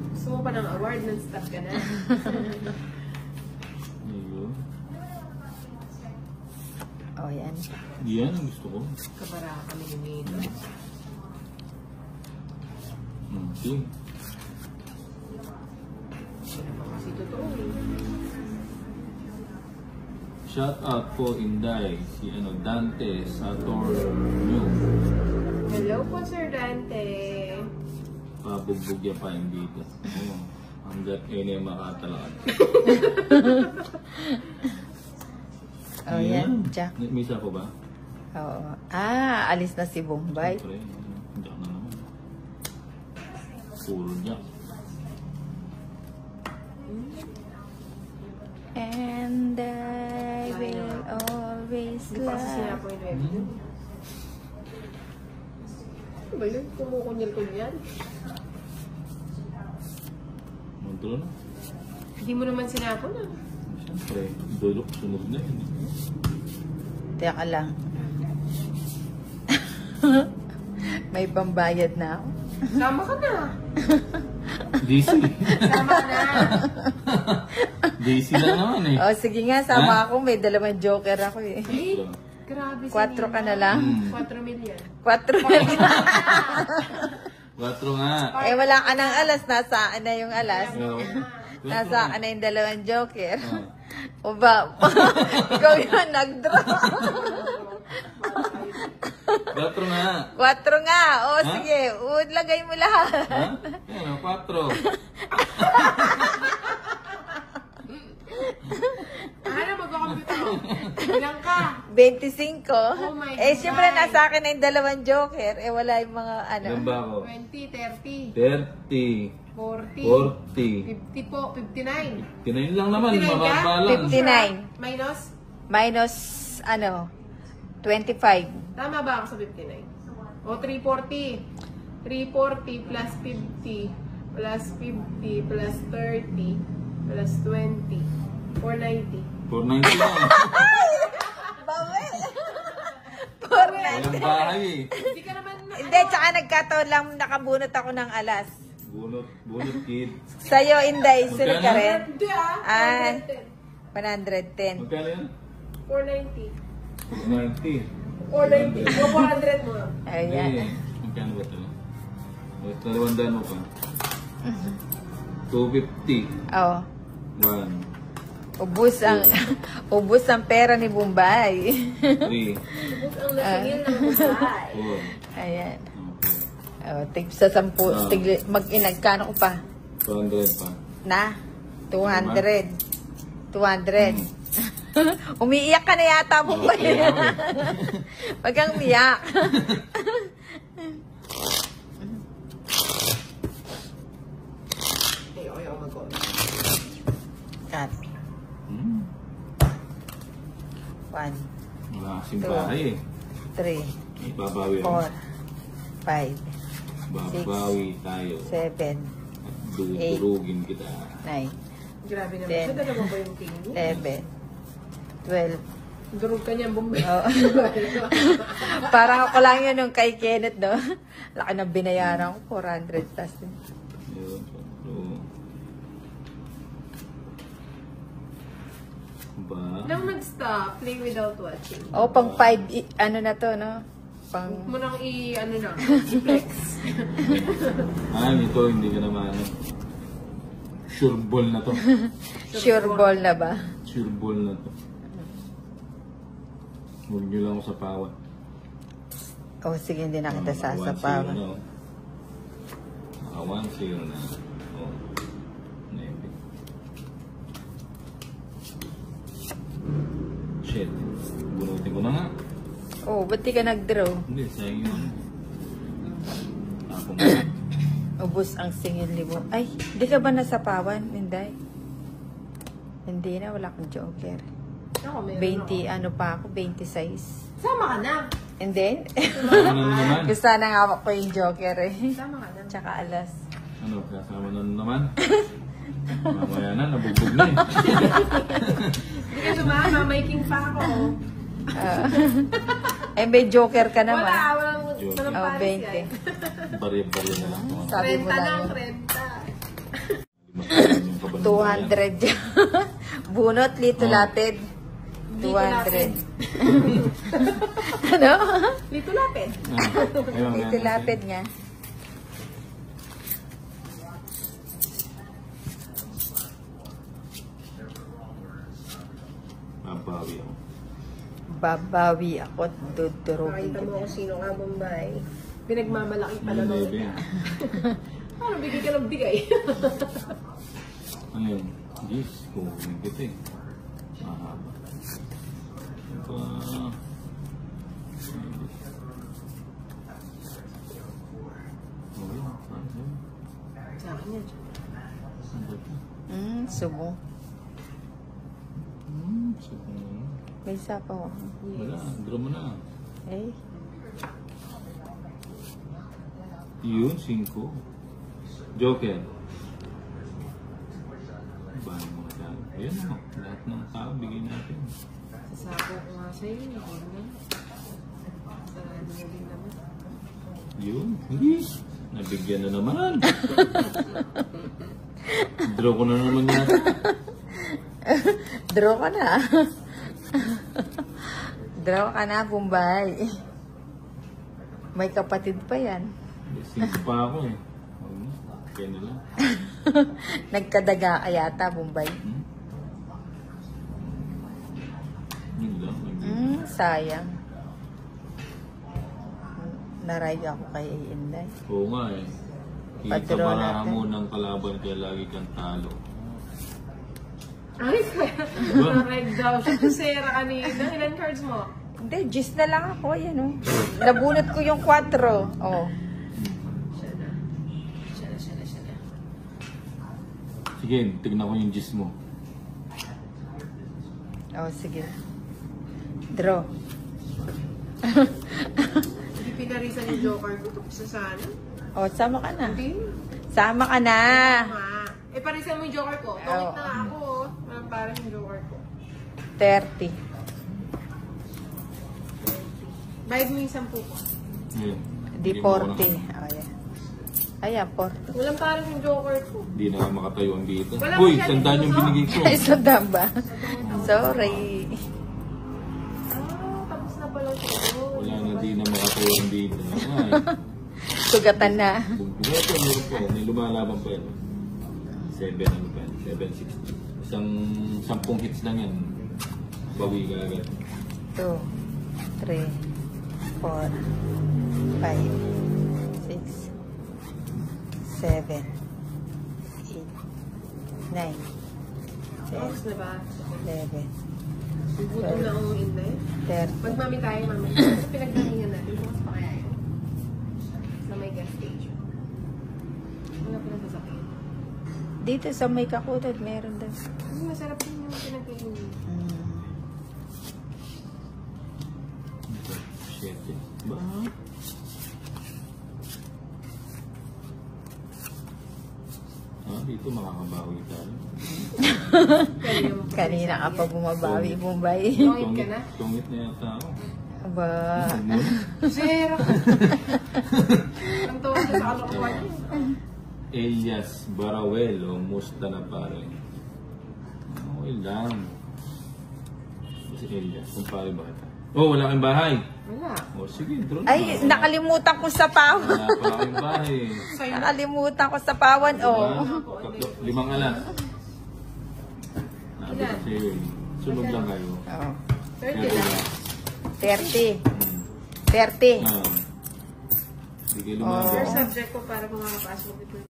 Gusto mo pa ng award, non-stop ka na. Ayun. Oh, yan. Yan ang gusto ko. Kabara kami ni Nino. Okay. Hindi naman kasi totoo. Shout out po Inday, si Dante Satornio. Hello po, Sir Dante. Pabugbog yan pa yung dito. Oh, hanggat yun yung makatalakad. Oh, yan. Jack. May isa ko ba? Oo. Ah, alis na si Bombay. Siyempre, Jack na naman. Puro Jack. And I will always Hindi pa kasi love. sinapo yung web dun. Ano ba yun? Kumukunyal-kunyal. Mantulo na. Hindi mo naman sinapo na. Siyempre, dulok, sunog na yun. Teka lang. May pambayad na ako. Sama ka na. DC. Sama ka na. DC lang naman eh. Oh, sige nga, sama ako. May dalawang joker ako eh. Eh, grabe si 4 ka na lang. 4 million. 4 4 nga. Eh, wala ka ng alas. Nasaan na yung alas? Oo. Nasaan na yung dalawang joker? Oh. O ba? Ikaw yun, nag-draw. 4 nga. 4 nga. O, Ha? sige. Lagay mo lahat. Ha? Yan o, 4. Ano, magkakomputer ko? Ilang ka? 25. Oh my Eh, God. siyempre, nasa akin na yung dalawang joker. Eh, wala yung mga ano. Ilan ba ako? 20, 30, 30. 40, 40. 50 po, 59. 59 lang naman. 59 ka? Mababa lang. 59. Minus? Minus, ano, 25. Tama ba ako sa 59? O, 340. 340 plus 50 plus 50 plus 30 plus 20. 490. 490 lang. Bawi! Walang bahay eh. Hindi ka naman... Hindi, tsaka nagkataon lang nakabunot ako ng alas. Bunot kid. Sa'yo, Inday, sunod ka rin. Hindi ah. Ah. 110. 110. Magkano yan? 490. 90. 490. O, 400 mo. Ayan. Eh, magkano ba ito? Basta 200 mo pa. 250. Oh. 1. Ubus ang pera ni Bombay. 3. Ubus ang nasingil ng buhay. 4. Ayan. Okay. Oh, tig sa 10. Ah. Mag-inagkano ko pa? 200 pa. Na? 200. 200. Umiiyak ka na yata, Bombay. Wag kang umiyak. Ayaw mag-on. Cut. 1, Wala kasing bahay eh. 3, May babawi ako. 4, 5, Babawi tayo. 7, At durugin kita. 9, Grabe naman. Ten. Siya dalawa ba yung king mo? 11, 12. Durog ka niyang Bombay. Oh. Parang ako lang yun nung kay Kenneth, no? Laki ng binayaran ko, 400 plus. Yun. So, ba? Nang nag-stop, play without watching. Oh, pang 5, ano na to, no? Pang... Huwag mo nang ano na, flex. Ito hindi ka naman. Sure ball na to. Sure ball na ba? Sure ball na to. Huwag nyo lang ako sa pawan. Oh, sige, hindi na kita sasapawan. Naka 1-0 na. Oh. Nebe. Shit. Bunutin ko na nga. Oh, ba't di ka nag-draw? Hindi, sayang yun. Ako nga. Ubus ang singil ni Bo. Ay, di ka ba nasapawan, Inday? Hindi na, wala kang joker. Ako, meron 20, ano pa ako, 26. Sama ka na. And then, Kasama na naman. gusto na nga ko yung joker eh. Sama ka na. Tsaka alas. Ano, kasama na naman. Mamaya na, nabugbog na eh. Hindi ka sumama, may king pa ako. Eh, may joker ka naman. Walang Joker. Oh, 20. Barya-barya na lang. Sabi mo 30 lang, lang. 30. 200 dyan. Bunot, lito Oh. lapid. Lito 200. Ano? Lito lapid. Lito lapid nga. Mabawi ako. Babawi ako, dudurugin Makita mo kita. kung sino ka, Bombay. Pinagmamalaki pala Ano nung... ba yan? Ano, bigay ka ng bigay. Ano yun? Diyos, kukunin kita eh. Mahaba. Aba. Oh, yun. Ano yun? Sa akin yan. Ano ba ito? Subo. Sige na yun. May sapaw ako. Wala, draw mo na. Eh, Yun, 5. Joker. Bahay mo ka dyan. Ayan mo, lahat ng tao, bigay natin. Sasako ko nga sa'yo. Ako na. Sarado mo din naman. Yun, yes. Nabigyan na naman. Draw ko na naman yata. draw ka na. Draw ka na, Bombay. May kapatid pa yan. 5 pa ako eh. Kaya na lang. Nagkadaga ka yata, Bombay. Yun lang. Sayang. Naray ako kay Inday. Oo nga eh. Padraw Ikabarahan natin. mo ng kalaban kaya lagi kang talo. Ay, kaya. Diba? Red daw. Siya to Sarah kanina. Ilan cards mo? Hindi, gis na lang ako. Yan, oh. Nabunot ko yung 4. Oh. Siya na. Siya na. Sige, tignan ko yung gis mo. Oh, sige. Draw. Hindi pinarisan yung joker ko. Tapos na sana. Oh, sama ka na. Hindi. Sama ka na. Tama. Eh, parisan mo yung joker ko. Tungit na Oo. ako. Walang parang yung joker ko. 30. Bayad mo yung 10 ko. Ayan. Di Hindi mo ako 40. Ayan. Ayan, 40. Walang parang yung joker ko. Hindi na nga makatayo ang dito. Wala Uy, masyadong sandaan yung puso. binigay ko. Ay, sandaan ba? Sorry. Tapos na pala siya. Wala na, di na makatayo ang dito. Ay, Sugatan na. ito, meron pa yan. May lumalaban pa yan. 7, ano pa yan? 760. Isang 10 hits lang yan. Bawi ka agad. 2, 3, 4, 5, 6, 7, 8, 9, 10, Tapos na ba? 11, Gutom na akong inday. 30. Magmami tayo, mami. Sa pinagdahingan natin, bukas pa kaya yun? Sa may gas station. Wala pa lang sasakyan. Dito sa may kakutod, meron daw. Ay, masarap din yung pinagdahingan. Shit. Ba? Ah, dito makakabawi tayo. Kanina ka pa bumabawi, Bombay. Tungit ka na? Tungit na yata ako. Aba. Zero! Ang tuwa sa kalokohan niyo. Elias Barawelo, musta na pare? Okay lang. Si Elias, kung pare ba kita? Oh, wala kang bahay. Wala. Oh, sige, drone na. Ay, nakalimutan ko sa pawan. Wala pa kang bahay. Sa'yo na. Nakalimutan ko sa pawan, oh. 5 alas. Nabi kasi yun. Sunog lang kayo. Oh. 30 lang. 30. 30. Ah. Sige, Oh. First lumaban. subject ko para makakapasok ito.